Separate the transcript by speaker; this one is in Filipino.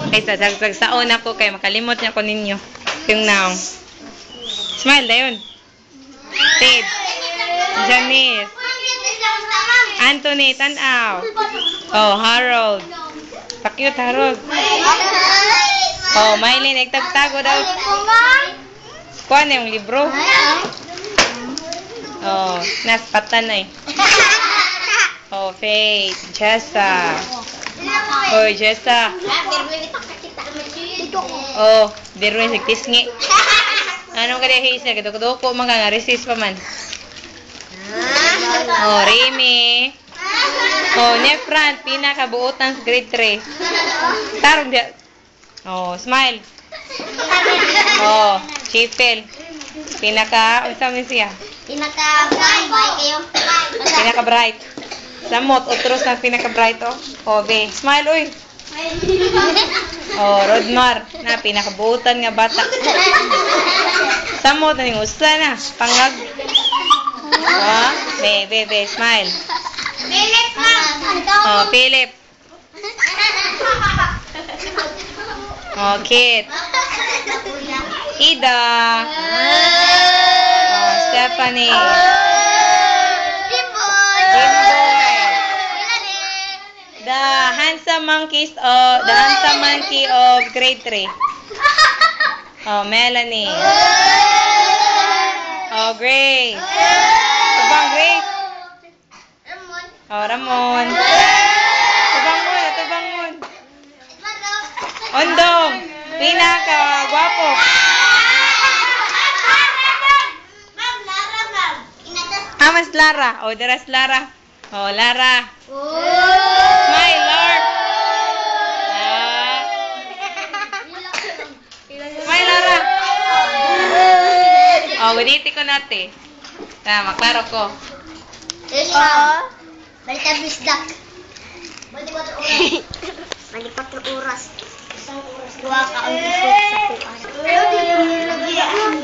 Speaker 1: Ay, sadagdag sa una ko kay makalimot niya ko ninyo. Yung naong. Smile, dayon. Ted. Janice. Anthony, tanaw. Oh, Harold. Pa-cute, Harold. Oh, Mylene, nagtagtago daw. Kuha na yung libro. Oh, naspatan na eh. Oh, Faith. Jessa. Oh, Jessa. Oh, Derwin, nagtisngi. Ano ka diya, Hazel? Kadoko mga nga, resist pa man. Oh, Remy. Oh, Nefran, pinakabuotan sa grade 3. Tarong diya. Oh, Smile. Oh, Chipel. Unsa man siya? Pinaka-bright. Samot, otros na pinaka-bright, oh. Oh, be. Smile, uy. Oh, Rodmar. Na, pinakabuotan nga bata. Samot, naning usa na. Pangag. Oh, be, smile.
Speaker 2: Philip, ma'am.
Speaker 1: Oh, Philip. Oh, Kit. Ida. Oh, Stephanie.
Speaker 2: Jimboy.
Speaker 1: The handsome monkey of grade 3. Oh, Melanie. Oh, Grace. Tubang Grace. Oh, Ramon. Tubang mo. Ondong. Pinaka-gwapo. Mas Lara. Oh, deras Lara. Oh, Lara. Smile, Lord. Smile, Lara. Oh, winiti ko natin. Maklaro ko.
Speaker 2: Balik ang bisdak. 24 oras. 24 oras. Gawa ka ang bisdak sa kuwan.